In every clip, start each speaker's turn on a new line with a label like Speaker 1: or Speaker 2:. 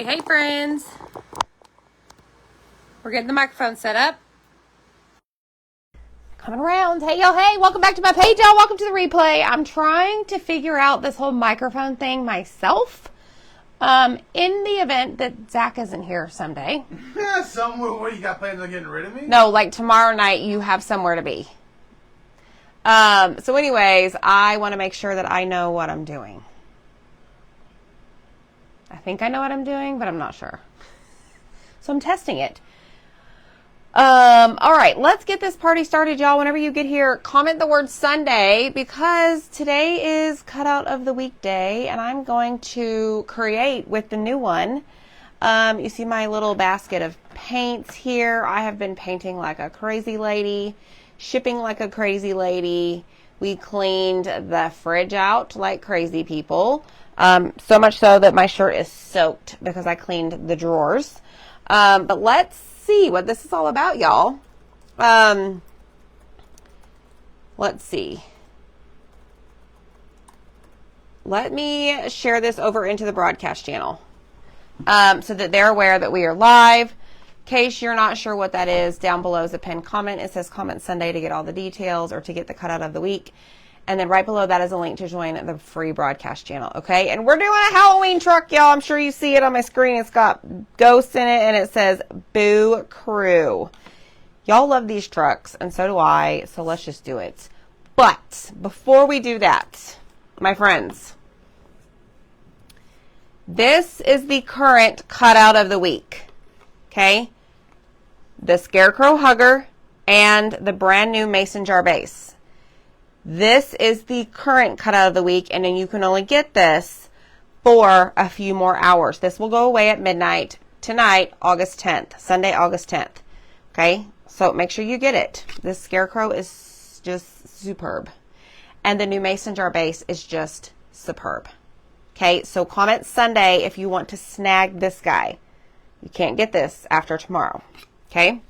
Speaker 1: Hey friends. We're getting the microphone set up. Coming around. Hey y'all, hey, welcome back to my page, y'all. Welcome to the replay. I'm trying to figure out this whole microphone thing myself. In the event that Zach isn't here someday.
Speaker 2: Yeah, what you got plans on getting rid of me?
Speaker 1: No, like tomorrow night you have somewhere to be. So anyways, I want to make sure that I know what I'm doing. I think I know what I'm doing, but I'm not sure. So I'm testing it. All right, let's get this party started, y'all. Whenever you get here, comment the word Sunday because today is cutout of the weekday and I'm going to create with the new one. You see my little basket of paints here. I have been painting like a crazy lady, shipping like a crazy lady. We cleaned the fridge out like crazy people. So much so that my shirt is soaked because I cleaned the drawers. But let's see what this is all about, y'all. Let's see. Let me share this over into the broadcast channel so that they're aware that we are live. In case you're not sure what that is, down below is a pinned comment. It says comment Sunday to get all the details or to get the cutout of the week. And then right below that is a link to join the free broadcast channel, okay? And we're doing a Halloween truck, y'all. I'm sure you see it on my screen. It's got ghosts in it, and it says Boo Crew. Y'all love these trucks, and so do I, so let's just do it. But before we do that, my friends, this is the current cutout of the week, okay? The Scarecrow Hugger and the brand new Mason Jar Base. This is the current cutout of the week, and then you can only get this for a few more hours. This will go away at midnight tonight, August 10th, Sunday, August 10th. Okay, so make sure you get it. This Scarecrow is just superb, and the new Mason Jar Base is just superb. Okay, so comment Sunday if you want to snag this guy. You can't get this after tomorrow. Okay,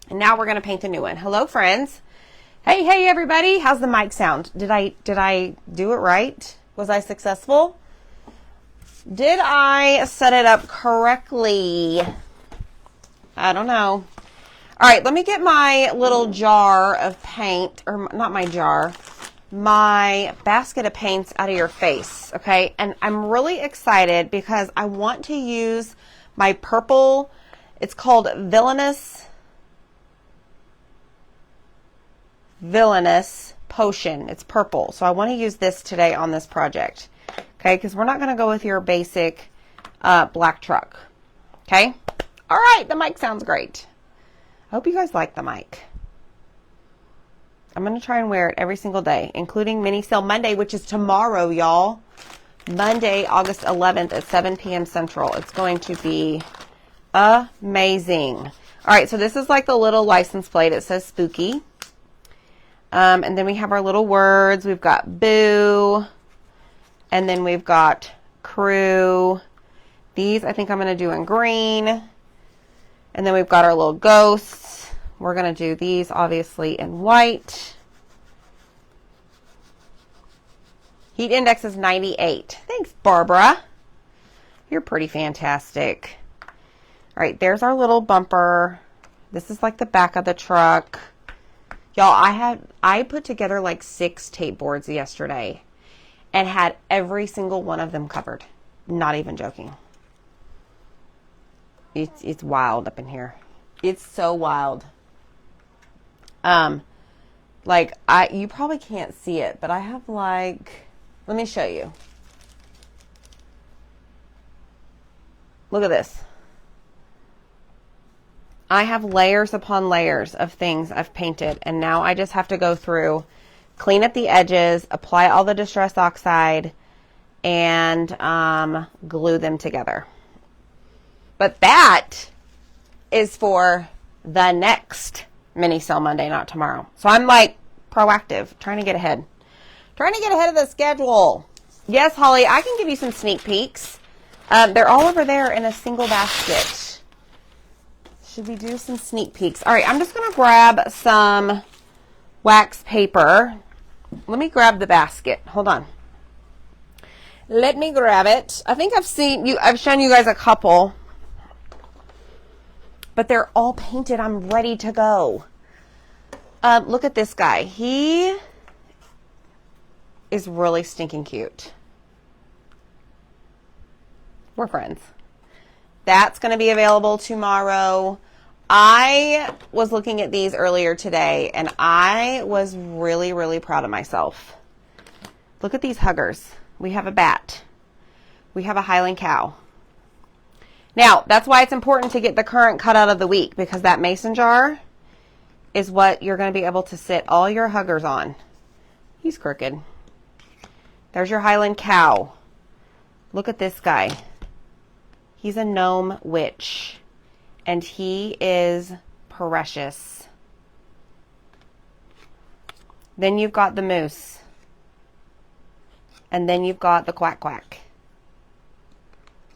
Speaker 1: and now we're going to paint the new one. Hello, friends. Hey everybody, how's the mic sound? Did I do it right? Was I successful? Did I set it up correctly? I don't know. All right, let me get my little jar of paint, or not my jar, my basket of paints out of your face, okay? And I'm really excited because I want to use my purple, it's called Villainous Potion. It's purple. So I want to use this today on this project. Okay, because we're not going to go with your basic black truck. Okay? All right, the mic sounds great. I hope you guys like the mic. I'm going to try and wear it every single day, including Mini Sale Monday, which is tomorrow, y'all. Monday, August 11th at 7 p.m. Central. It's going to be amazing. All right, so this is like the little license plate. It says spooky. And then we have our little words. We've got boo. And then we've got crew. These I think I'm going to do in green. And then we've got our little ghosts. We're going to do these obviously in white. Heat index is 98. Thanks, Barbara. You're pretty fantastic. All right, there's our little bumper. This is like the back of the truck. Y'all, I put together like 6 tape boards yesterday and had every single one of them covered. Not even joking. It's wild up in here. It's so wild. You probably can't see it, but I have like, let me show you. Look at this. I have layers upon layers of things I've painted, and now I just have to go through, clean up the edges, apply all the Distress Oxide, and glue them together. But that is for the next Mini Sale Monday, not tomorrow. So I'm like proactive, trying to get ahead. Trying to get ahead of the schedule. Yes, Holly, I can give you some sneak peeks. They're all over there in a single basket. Should we do some sneak peeks? All right, I'm just going to grab some wax paper. Let me grab the basket. Hold on. Let me grab it. I think I've shown you guys a couple, but they're all painted. I'm ready to go. Look at this guy. He is really stinking cute. We're friends. That's going to be available tomorrow. I was looking at these earlier today, and I was really, really proud of myself. Look at these huggers. We have a bat. We have a Highland cow. Now, that's why it's important to get the current cutout of the week, because that mason jar is what you're going to be able to sit all your huggers on. He's crooked. There's your Highland cow. Look at this guy. He's a gnome witch, and he is precious. Then you've got the moose. And then you've got the quack quack,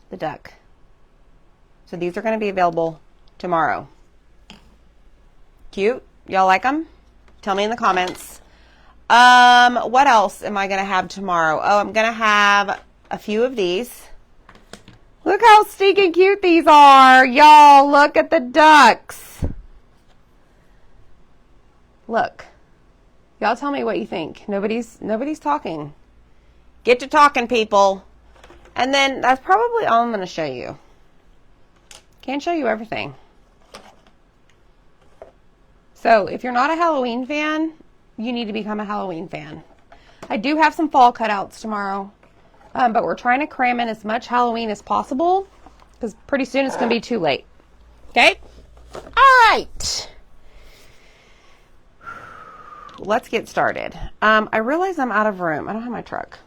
Speaker 1: the duck. So these are going to be available tomorrow. Cute? Y'all like them? Tell me in the comments. What else am I going to have tomorrow? Oh, I'm going to have a few of these. Look how stinking cute these are. Y'all, look at the ducks. Look. Y'all tell me what you think. Nobody's talking. Get to talking, people. And then that's probably all I'm going to show you. Can't show you everything. So if you're not a Halloween fan, you need to become a Halloween fan. I do have some fall cutouts tomorrow, but we're trying to cram in as much Halloween as possible because pretty soon it's going to be too late. Okay? All right. Let's get started. I realize I'm out of room. I don't have my truck.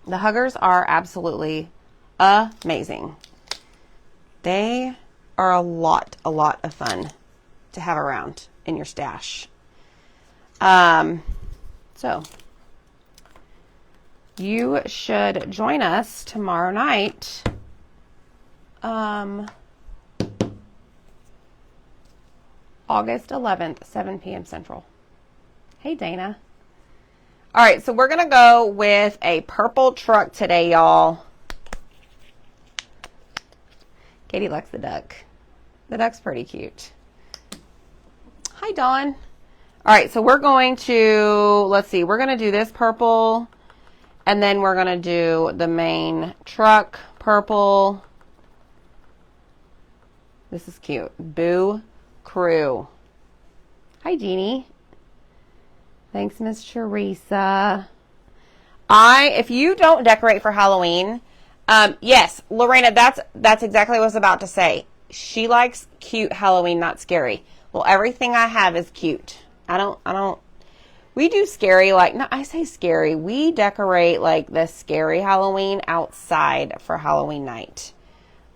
Speaker 1: The huggers are absolutely amazing. They are a lot of fun to have around in your stash. So you should join us tomorrow night. August 11th, 7 p.m. Central. Hey, Dana. All right, so we're going to go with a purple truck today, y'all. Katie likes the duck. The duck's pretty cute. Hi, Dawn. All right, so we're going to, let's see, we're going to do this purple, and then we're going to do the main truck purple. This is cute. Boo Crew. Hi, Jeannie. Thanks, Miss Teresa. If you don't decorate for Halloween, yes, Lorena, that's exactly what I was about to say. She likes cute Halloween, not scary. Well, everything I have is cute. We do scary, no, I say scary. We decorate like the scary Halloween outside for Halloween night.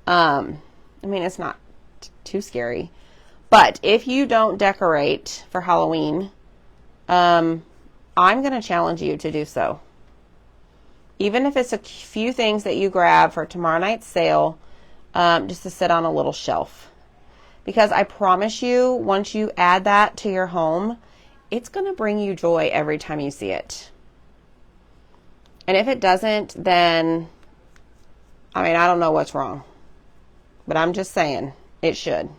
Speaker 1: I mean, it's not too scary. But if you don't decorate for Halloween, I'm going to challenge you to do so. Even if it's a few things that you grab for tomorrow night's sale, just to sit on a little shelf. Because I promise you, once you add that to your home, it's going to bring you joy every time you see it. And if it doesn't, then, I don't know what's wrong. But I'm just saying, it should.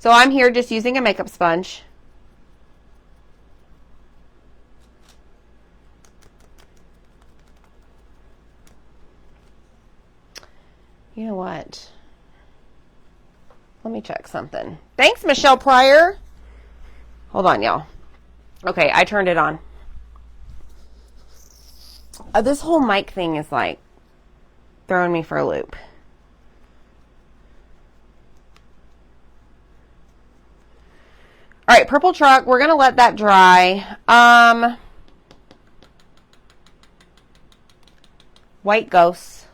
Speaker 1: So I'm here just using a makeup sponge. You know what? Let me check something. Thanks, Michelle Pryor. Hold on, y'all. Okay, I turned it on. This whole mic thing is like throwing me for a loop. All right, purple truck. We're going to let that dry. White ghost.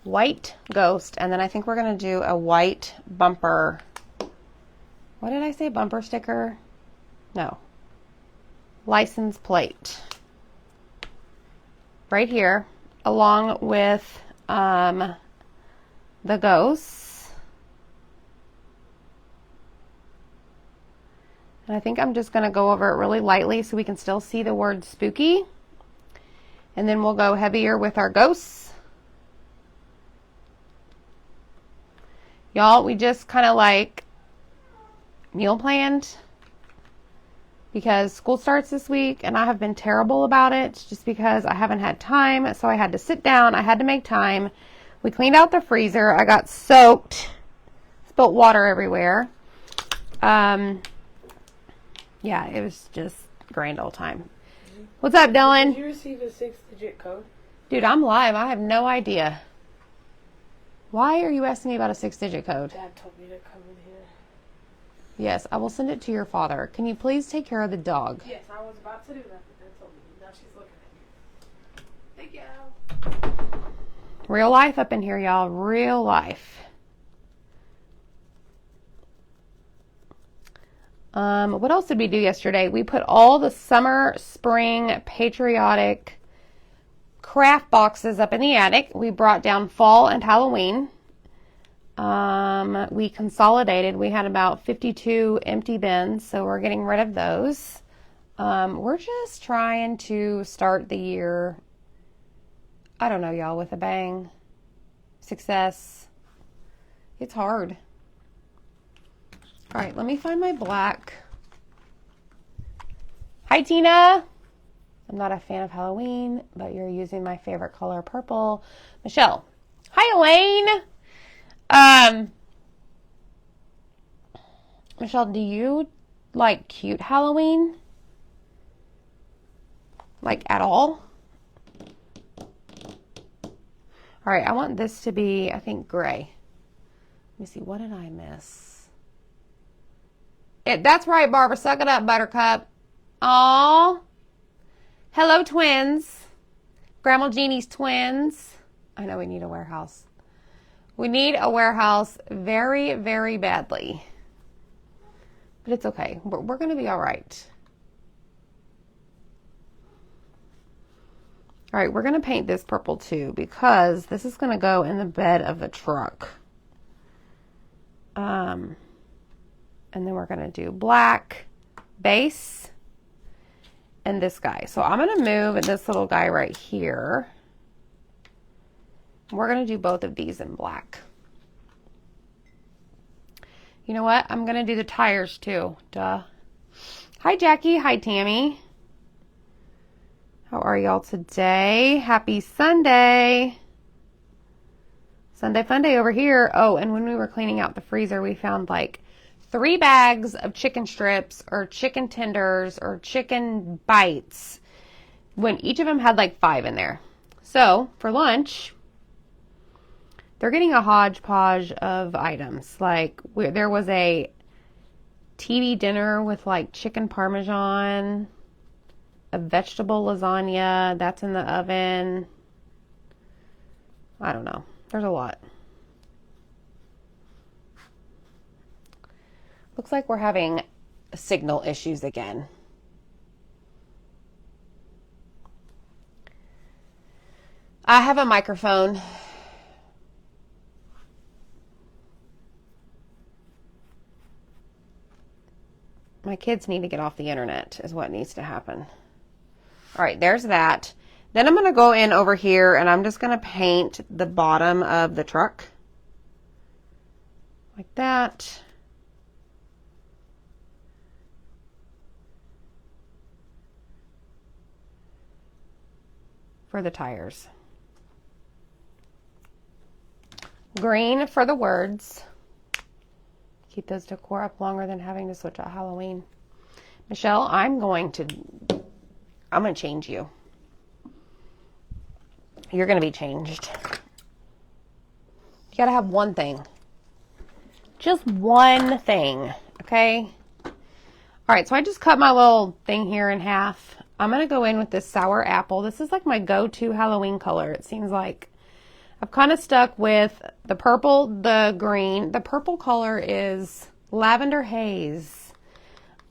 Speaker 1: White ghost. And then I think we're going to do a white bumper. What did I say? Bumper sticker? No. License plate. Right here. Along with the ghosts. And I think I'm just going to go over it really lightly so we can still see the word spooky. And then we'll go heavier with our ghosts. Y'all, we just kind of like meal planned because school starts this week and I have been terrible about it just because I haven't had time. So I had to sit down. I had to make time. We cleaned out the freezer. I got soaked, spilt water everywhere. Yeah, it was just grand old time. What's up, Dylan?
Speaker 3: Did you receive a 6-digit code?
Speaker 1: Dude, I'm live. I have no idea. Why are you asking me about a 6-digit code?
Speaker 3: Dad told me to come in here.
Speaker 1: Yes, I will send it to your father. Can you please take care of the dog?
Speaker 3: Yes, I was about to do that, but Dad told me. Now she's looking at me. Thank you.
Speaker 1: Real life up in here, y'all. Real life. What else did we do yesterday? We put all the summer, spring, patriotic craft boxes up in the attic. We brought down fall and Halloween. We consolidated. We had about 52 empty bins, so we're getting rid of those. We're just trying to start the year, I don't know, y'all, with a bang. Success. It's hard. All right, let me find my black. Hi, Tina. I'm not a fan of Halloween, but you're using my favorite color, purple. Michelle. Hi, Elaine. Michelle, do you like cute Halloween? Like at all? All right, I want this to be, I think, gray. Let me see, what did I miss? That's right, Barbara. Suck it up, Buttercup. Aw. Hello, twins. Grandma Jeannie's twins. I know we need a warehouse. We need a warehouse very, very badly. But it's okay. We're going to be all right. All right, we're going to paint this purple too because this is going to go in the bed of the truck. And then we're going to do black base and this guy. So I'm going to move this little guy right here. We're going to do both of these in black. You know what? I'm going to do the tires too. Duh. Hi, Jackie. Hi, Tammy. How are y'all today? Happy Sunday. Sunday fun day over here. Oh, and when we were cleaning out the freezer, we found like 3 bags of chicken strips or chicken tenders or chicken bites when each of them had like 5 in there. So for lunch, they're getting a hodgepodge of items. Like there was a TV dinner with like chicken parmesan, a vegetable lasagna that's in the oven. I don't know. There's a lot. Looks like we're having signal issues again. I have a microphone. My kids need to get off the internet is what needs to happen. All right, there's that. Then I'm going to go in over here and I'm just going to paint the bottom of the truck. Like that. For the tires. Green for the words. Keep those decor up longer than having to switch out Halloween. Michelle, I'm going to change you. You're going to be changed. You got to have one thing. Just one thing, okay? All right, so I just cut my little thing here in half. I'm going to go in with this sour apple. This is like my go-to Halloween color, it seems like. I've kind of stuck with the purple, the green. The purple color is lavender haze.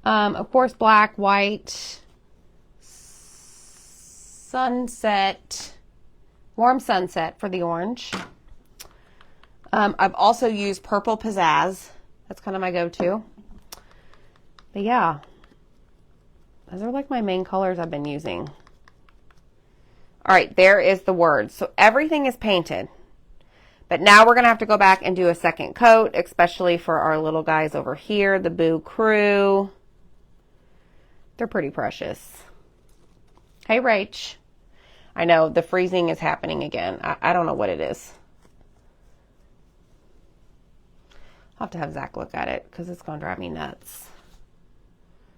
Speaker 1: Of course, black, white, sunset, warm sunset for the orange. I've also used purple pizzazz. That's kind of my go-to. But yeah, Those are like my main colors I've been using. All right, there is the word. So everything is painted. But now we're going to have to go back and do a second coat, especially for our little guys over here, the Boo Crew. They're pretty precious. Hey, Rach. I know the freezing is happening again. I don't know what it is. I'll have to have Zach look at it because it's going to drive me nuts.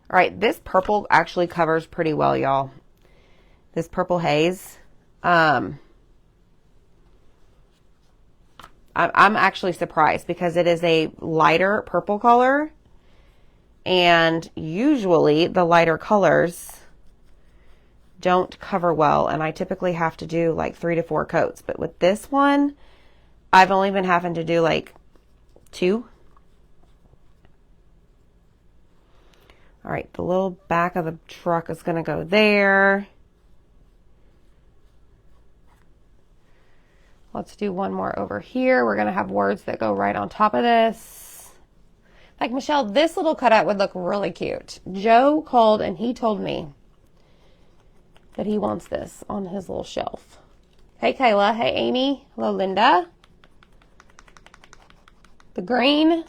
Speaker 1: All right, this purple actually covers pretty well, y'all. This purple haze. I'm actually surprised because it is a lighter purple color. And usually the lighter colors don't cover well. And I typically have to do like 3 to 4 coats. But with this one, I've only been having to do like 2. All right, the little back of the truck is going to go there. Let's do one more over here. We're going to have words that go right on top of this. Like, Michelle, this little cutout would look really cute. Joe called and he told me that he wants this on his little shelf. Hey, Kayla. Hey, Amy. Hello, Linda. The green.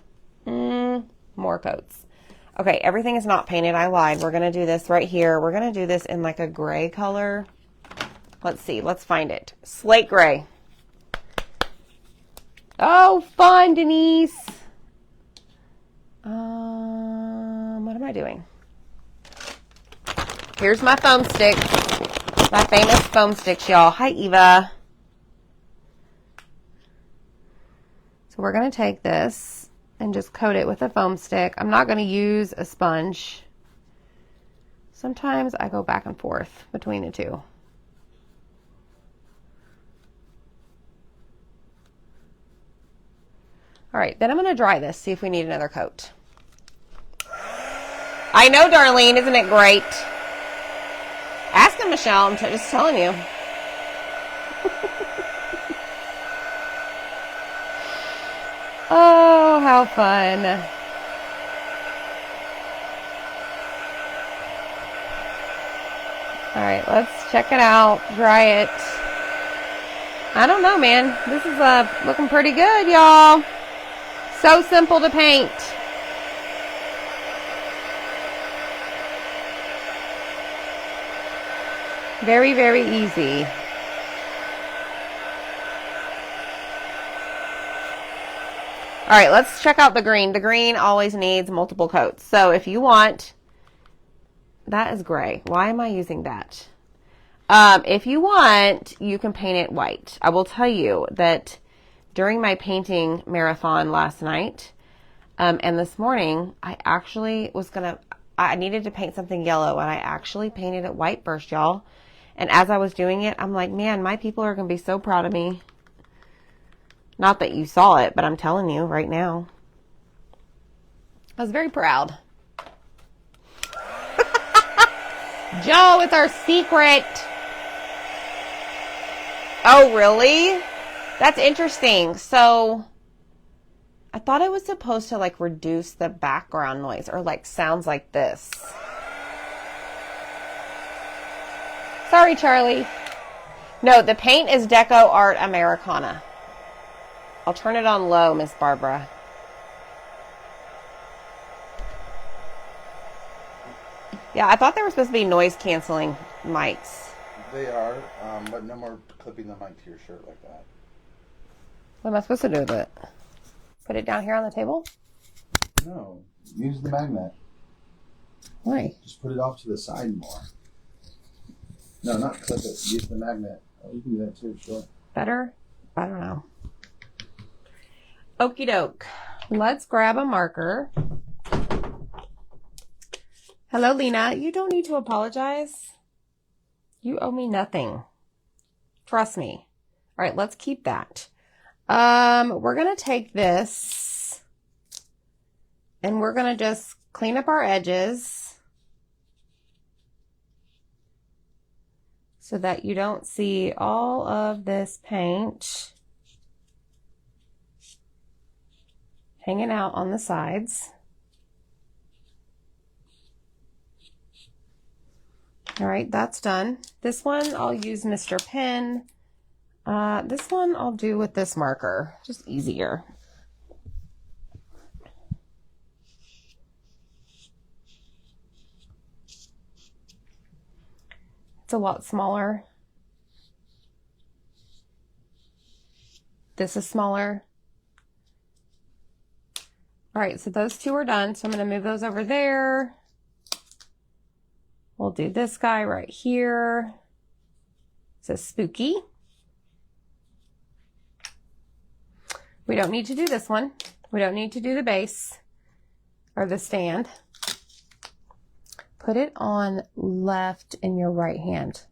Speaker 1: More coats. Okay, everything is not painted. I lied. We're going to do this right here. We're going to do this in like a gray color. Let's see. Let's find it. Slate gray. Oh, fun, Denise. What am I doing? Here's my foam sticks. My famous foam sticks, y'all. Hi, Eva. So we're going to take this and just coat it with a foam stick. I'm not going to use a sponge. Sometimes I go back and forth between the two. All right, then I'm going to dry this, see if we need another coat. I know, Darlene, isn't it great? Ask him, Michelle, I'm just telling you. Oh, how fun. All right, let's check it out, dry it. I don't know, man. This is looking pretty good, y'all. So simple to paint. Very, very easy. All right, let's check out the green. The green always needs multiple coats. So if you want, that is gray. Why am I using that? If you want, you can paint it white. I will tell you that during my painting marathon last night and this morning, I actually I needed to paint something yellow, and I actually painted it white first, y'all. And as I was doing it, I'm like, man, my people are going to be so proud of me. Not that you saw it, but I'm telling you right now. I was very proud. Joe, it's our secret. Oh, really? That's interesting. So I thought it was supposed to like reduce the background noise or like sounds like this. Sorry, Charlie. No, the paint is Deco Art Americana. I'll turn it on low, Miss Barbara. Yeah, I thought they were supposed to be noise canceling mics.
Speaker 2: They are, but no more clipping the mic to your shirt like that.
Speaker 1: What am I supposed to do with it? Put it down here on the table?
Speaker 2: No, use the magnet.
Speaker 1: Why?
Speaker 2: Just put it off to the side more. No, not clip it. Use the magnet. Oh, you can do that too, sure.
Speaker 1: Better? I don't know. Okie doke. Let's grab a marker. Hello, Lena. You don't need to apologize. You owe me nothing. Trust me. All right, let's keep that. We're going to take this and we're going to just clean up our edges so that you don't see all of this paint hanging out on the sides. All right, that's done. This one I'll use Mr. Pen. This one I'll do with this marker, just easier. It's a lot smaller. This is smaller. All right, so those two are done. So I'm going to move those over there. We'll do this guy right here. It says spooky. We don't need to do this one. We don't need to do the base or the stand. Put it on left in your right hand.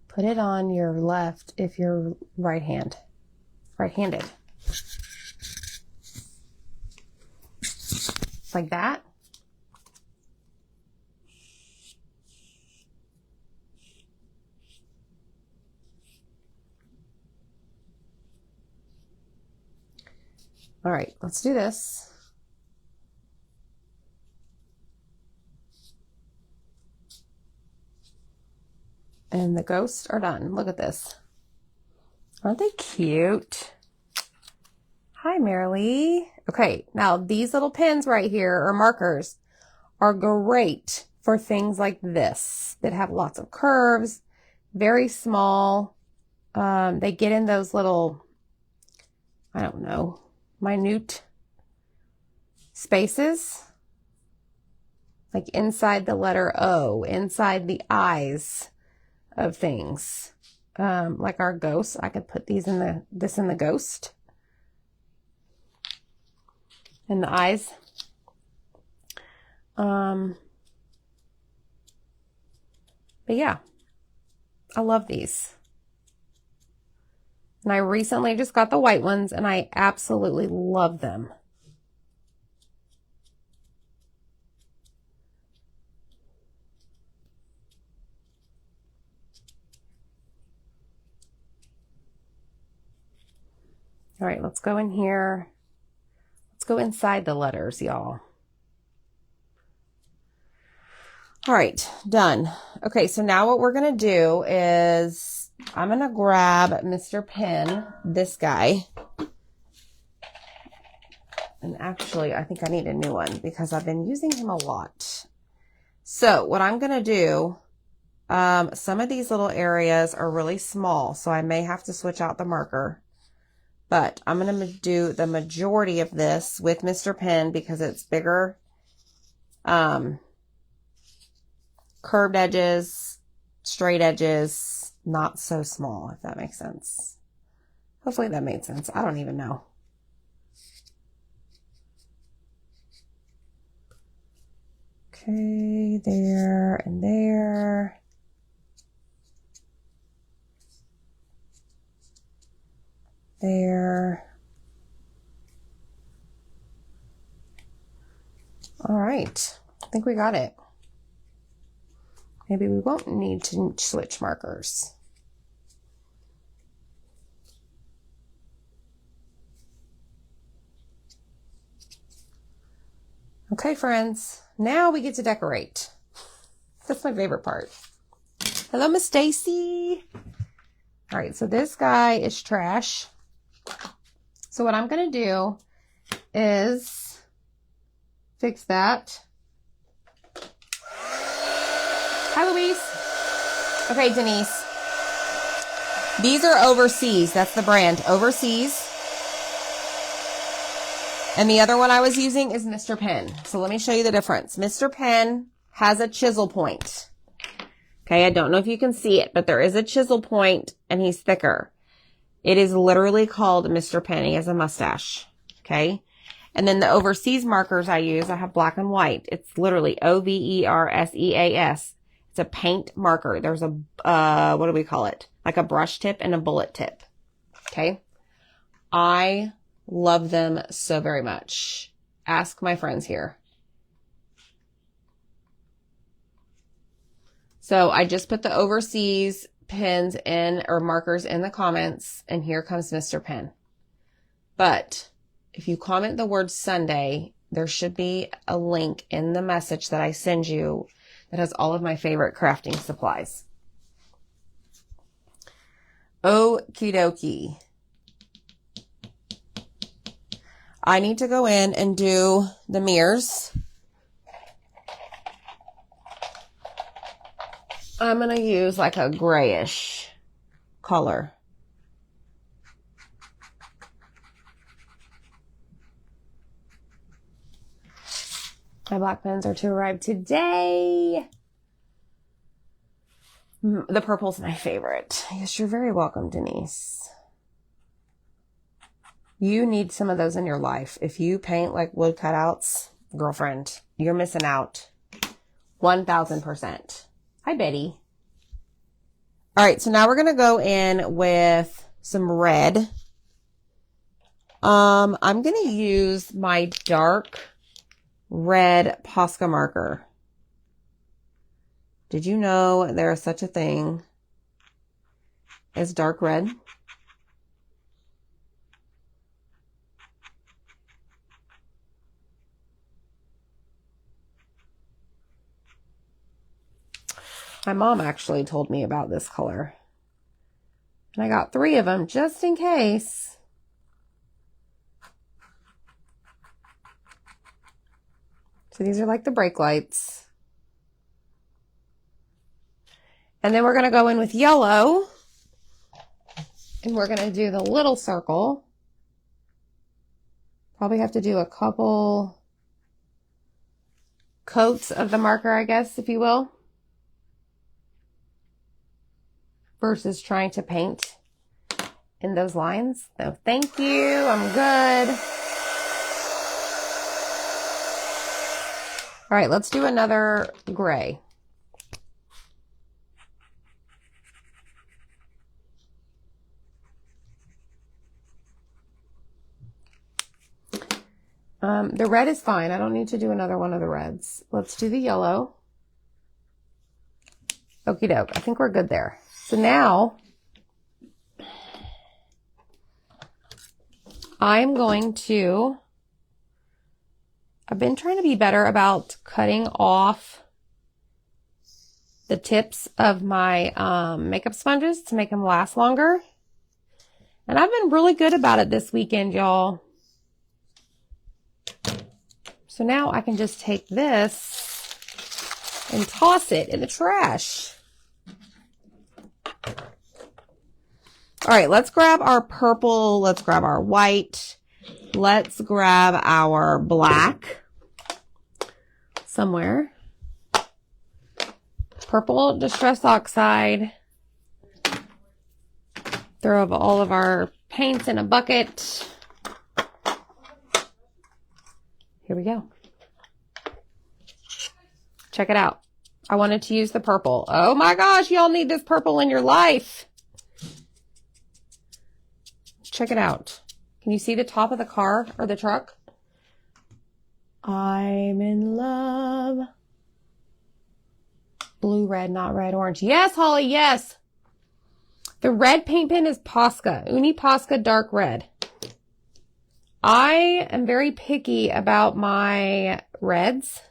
Speaker 1: Put it on your left if you're right-handed. Like that. All right, let's do this. And the ghosts are done. Look at this. Aren't they cute? Hi, Marilee. Okay, now these little pins right here, or markers, are great for things like this that have lots of curves, very small. They get in those little, I don't know, minute spaces, like inside the letter O, inside the eyes of things, like our ghosts. I could put these in this in the ghost, in the eyes. But yeah, I love these. And I recently just got the white ones and I absolutely love them. All right, let's go in here. Let's go inside the letters, y'all. All right, done. Okay, so now what we're going to do is I'm going to grab Mr. Pen, this guy. And actually, I think I need a new one because I've been using him a lot. So what I'm going to do, some of these little areas are really small, so I may have to switch out the marker. But I'm going to do the majority of this with Mr. Pen because it's bigger. Curved edges, straight edges, not so small, if that makes sense. Hopefully that made sense. I don't even know. Okay, there and there. There. All right, I think we got it. Maybe we won't need to switch markers. Okay, friends, now we get to decorate. That's my favorite part. Hello, Miss Stacy. All right, so this guy is trash. So what I'm going to do is fix that. Hi, Louise. Okay, Denise. These are Overseas. That's the brand, Overseas. And the other one I was using is Mr. Pen. So let me show you the difference. Mr. Pen has a chisel point. Okay, I don't know if you can see it, but there is a chisel point and he's thicker. It is literally called Mr. Pen. He has a mustache. Okay. And then the Overseas markers I use, I have black and white. It's literally Overseas. It's a paint marker. There's a, what do we call it? Like a brush tip and a bullet tip. Okay. I love them so very much. Ask my friends here. So I just put the Overseas pens in, or markers in the comments, and here comes Mr. Pen. But if you comment the word Sunday, there should be a link in the message that I send you It has all of my favorite crafting supplies. Okie dokie. I need to go in and do the mirrors. I'm going to use like a grayish color. My black pens are to arrive today. The purple's my favorite. Yes, you're very welcome, Denise. You need some of those in your life. If you paint like wood cutouts, girlfriend, you're missing out. 1000%. Hi, Betty. All right, so now we're going to go in with some red. I'm going to use my dark red Posca marker. Did you know there is such a thing as dark red? My mom actually told me about this color. And I got 3 of them just in case. So these are like the brake lights. And then we're going to go in with yellow. And we're going to do the little circle. Probably have to do a couple coats of the marker, I guess, if you will. Versus trying to paint in those lines. So thank you. I'm good. All right, let's do another gray. The red is fine. I don't need to do another one of the reds. Let's do the yellow. Okie doke. I think we're good there. So now I'm going to, I've been trying to be better about cutting off the tips of my makeup sponges to make them last longer. And I've been really good about it this weekend, y'all. So now I can just take this and toss it in the trash. All right, let's grab our purple. Let's grab our white. Let's grab our black somewhere. Purple Distress Oxide. Throw all of our paints in a bucket. Here we go. Check it out. I wanted to use the purple. Oh my gosh, y'all need this purple in your life. Check it out. Can you see the top of the car or the truck? I'm in love. Blue, red, not red, orange. Yes, Holly, yes. The red paint pen is Posca. Uni Posca Dark Red. I am very picky about my reds.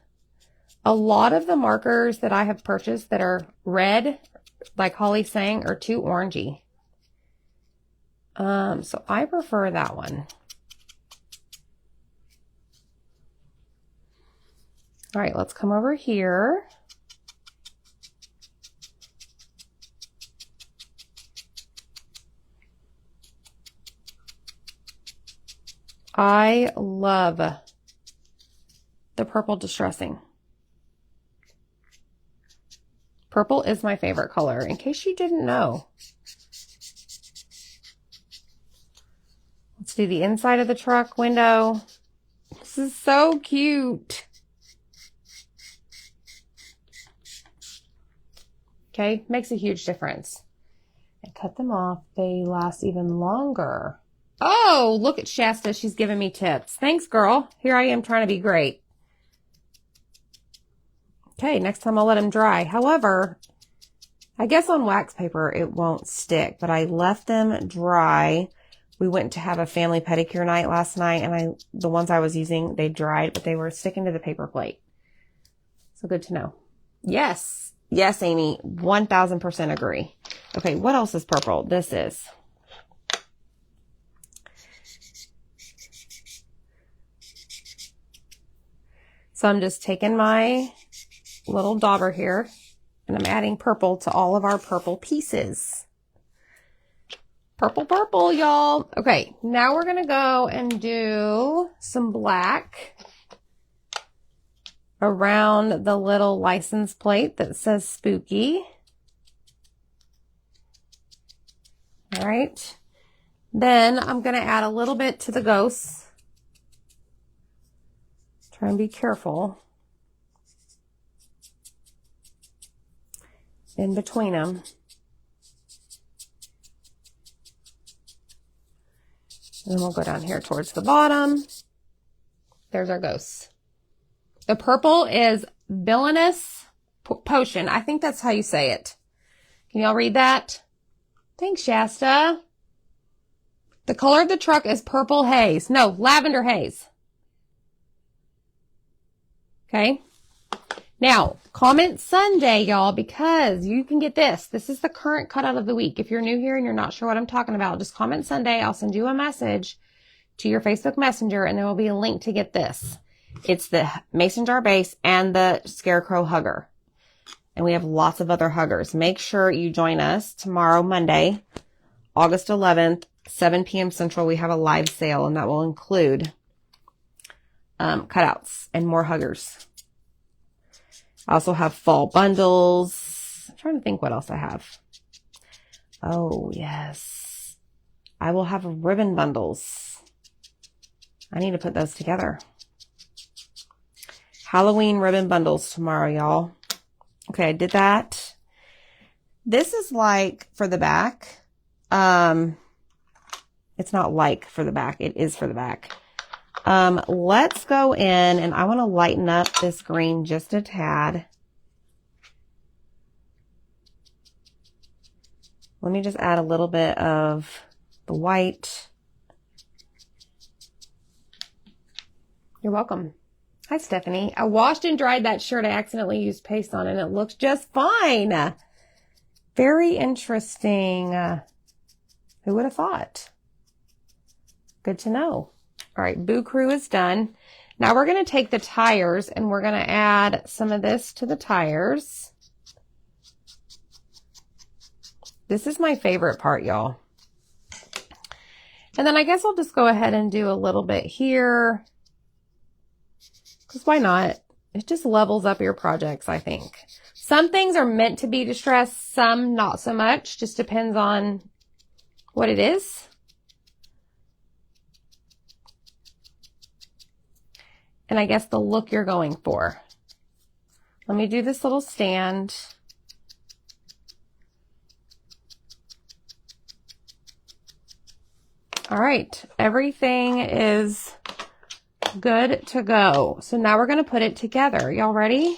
Speaker 1: A lot of the markers that I have purchased that are red, like Holly's saying, are too orangey. So I prefer that one. All right, let's come over here. I love the purple distressing. Purple is my favorite color, in case you didn't know. Let's do the inside of the truck window. This is so cute. Okay, makes a huge difference. And cut them off. They last even longer. Oh, look at Shasta. She's giving me tips. Thanks, girl. Here I am trying to be great. Okay, next time I'll let them dry. However, I guess on wax paper it won't stick, but I left them dry. We went to have a family pedicure night last night, and the ones I was using, they dried, but they were sticking to the paper plate. So good to know. Yes. Yes, Amy. 1000% agree. Okay, what else is purple? This is. So I'm just taking my little dauber here and I'm adding purple to all of our purple pieces. Purple, purple, y'all. Okay, now we're going to go and do some black around the little license plate that says spooky. All right. Then I'm going to add a little bit to the ghosts. Try and be careful in between them. And then we'll go down here towards the bottom. There's our ghosts. The purple is Villainous Potion. I think that's how you say it. Can y'all read that? Thanks, Shasta. The color of the truck is purple haze. No, lavender haze. Okay. Now, comment Sunday, y'all, because you can get this. This is the current cutout of the week. If you're new here and you're not sure what I'm talking about, just comment Sunday. I'll send you a message to your Facebook Messenger, and there will be a link to get this. It's the mason jar base and the scarecrow hugger. And we have lots of other huggers. Make sure you join us tomorrow, Monday, August 11th, 7 p.m. Central. We have a live sale, and that will include cutouts and more huggers. I also have fall bundles. I'm trying to think what else I have. Oh, yes. I will have ribbon bundles. I need to put those together. Halloween ribbon bundles tomorrow, y'all. Okay, I did that. This is like for the back. It's not like for the back. It is for the back. Let's go in and I want to lighten up this green just a tad. Let me just add a little bit of the white. You're welcome. Hi, Stephanie. I washed and dried that shirt I accidentally used paste on and it looks just fine. Very interesting. Who would have thought? Good to know. All right, Boo Crew is done. Now we're going to take the tires and we're going to add some of this to the tires. This is my favorite part, y'all. And then I guess I'll just go ahead and do a little bit here. Because why not? It just levels up your projects, I think. Some things are meant to be distressed, some not so much. Just depends on what it is. And I guess the look you're going for. Let me do this little stand. All right, everything is good to go. So now we're going to put it together. Y'all ready?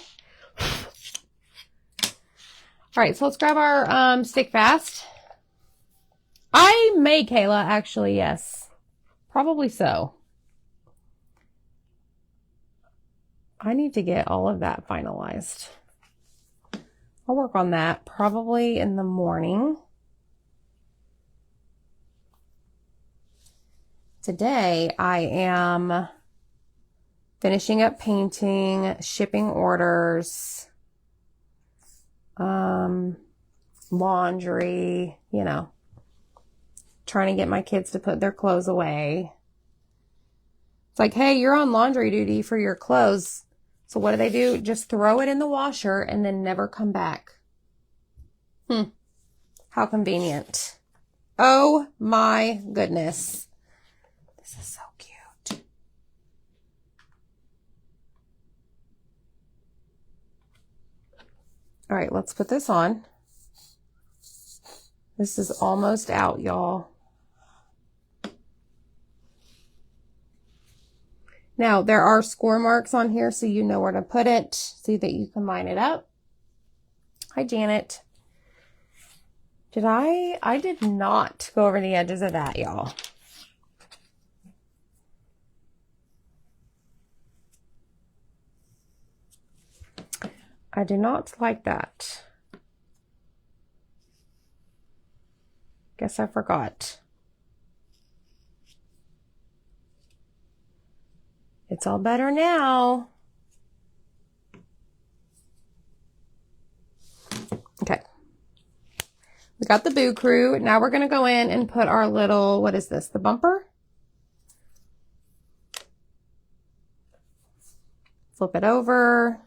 Speaker 1: All right, so let's grab our stick fast. I may, Kayla, actually, yes. Probably so. I need to get all of that finalized. I'll work on that probably in the morning. Today I am finishing up painting, shipping orders, laundry, you know, trying to get my kids to put their clothes away. It's like, hey, you're on laundry duty for your clothes. So what do? Just throw it in the washer and then never come back. How convenient. Oh my goodness. This is so cute. All right, let's put this on. This is almost out, y'all. Now, there are score marks on here, so you know where to put it so that you can line it up. Hi, Janet. I did not go over the edges of that, y'all. I do not like that. Guess I forgot. It's all better now. Okay. We got the Boo Crew. Now we're going to go in and put our little, what is this? The bumper? Flip it over.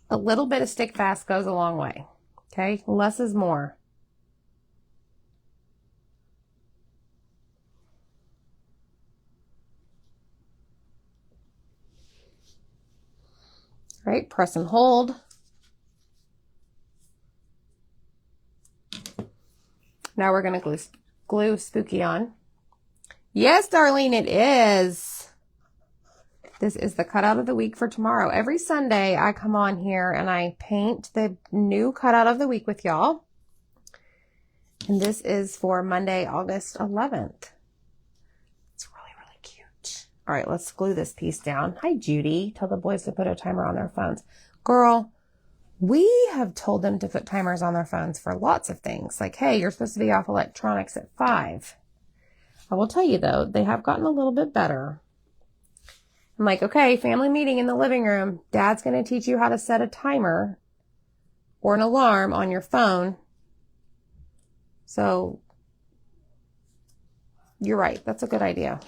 Speaker 1: A little bit of stick fast goes a long way. Okay? Less is more. All right, press and hold. Now we're going to glue Spooky on. Yes, Darlene, it is. This is the cutout of the week for tomorrow. Every Sunday, I come on here and I paint the new cutout of the week with y'all. And this is for Monday, August 11th. It's really, really cute. All right, let's glue this piece down. Hi, Judy. Tell the boys to put a timer on their phones. Girl, we have told them to put timers on their phones for lots of things. Like, hey, you're supposed to be off electronics at 5. I will tell you, though, they have gotten a little bit better. I'm like, okay, family meeting in the living room. Dad's going to teach you how to set a timer or an alarm on your phone. So, you're right. That's a good idea.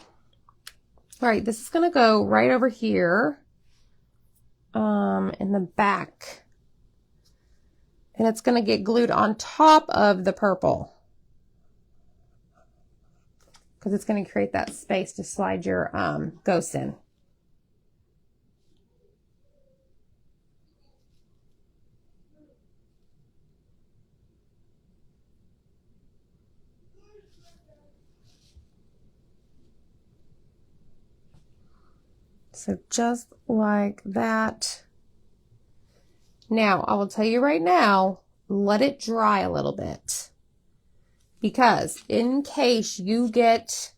Speaker 1: All right, this is going to go right over here in the back. And it's going to get glued on top of the purple. Because it's going to create that space to slide your ghosts in. So just like that. Now, I will tell you right now, let it dry a little bit. Because in case you get,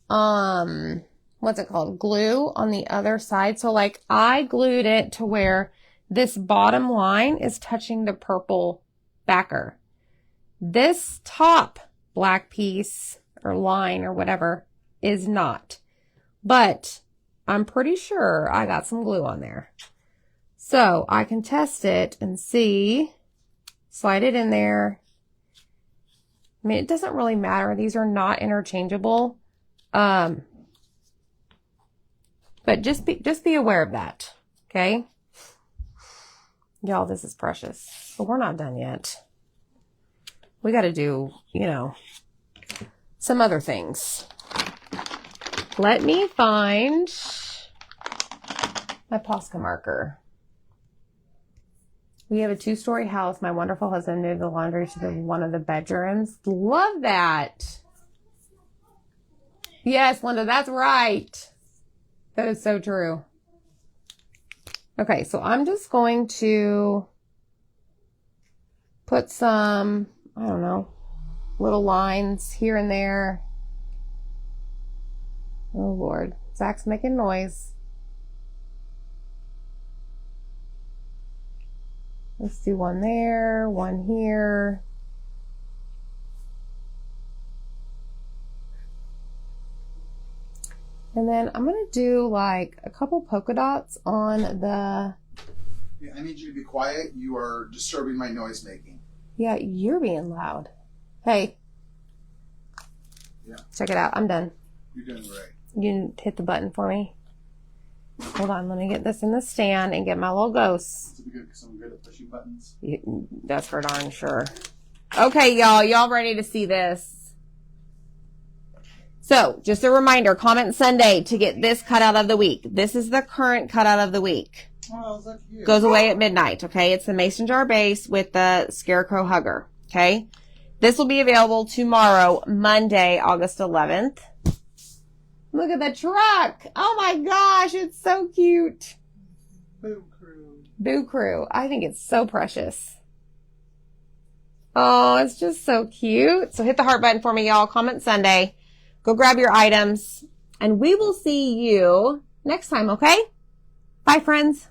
Speaker 1: what's it called? Glue on the other side. So like I glued it to where this bottom line is touching the purple backer. This top black piece or line or whatever is not. But I'm pretty sure I got some glue on there. So I can test it and see, slide it in there. I mean, it doesn't really matter. These are not interchangeable. But just be aware of that. Okay. Y'all, this is precious. But we're not done yet. We got to do, you know, some other things. Let me find my Posca marker. We have a 2-story house. My wonderful husband moved the laundry to one of the bedrooms. Love that. Yes, Linda, that's right. That is so true. Okay, so I'm just going to put some, I don't know, little lines here and there. Oh, Lord. Zach's making noise. Let's do one there, one here. And then I'm going to do like a couple polka dots on the...
Speaker 2: Yeah, I need you to be quiet. You are disturbing my noise making.
Speaker 1: Yeah, you're being loud. Hey.
Speaker 2: Yeah.
Speaker 1: Check it out. I'm done.
Speaker 2: You're doing great.
Speaker 1: You can hit the button for me. Hold on. Let me get this in the stand and get my little ghosts.
Speaker 2: It's good because I'm good at pushing buttons.
Speaker 1: That's for darn sure. Okay, y'all. Y'all ready to see this? So, just a reminder, comment Sunday to get this cutout of the week. This is the current cutout of the week.
Speaker 2: Oh, is that cute?
Speaker 1: Goes away at midnight, okay? It's the mason jar base with the scarecrow hugger, okay? This will be available tomorrow, Monday, August 11th. Look at the truck. Oh my gosh, it's so cute.
Speaker 2: Boo Crew.
Speaker 1: Boo Crew. I think it's so precious. Oh, it's just so cute. So hit the heart button for me, y'all. Comment Sunday. Go grab your items. and we will see you next time, okay? Bye, friends.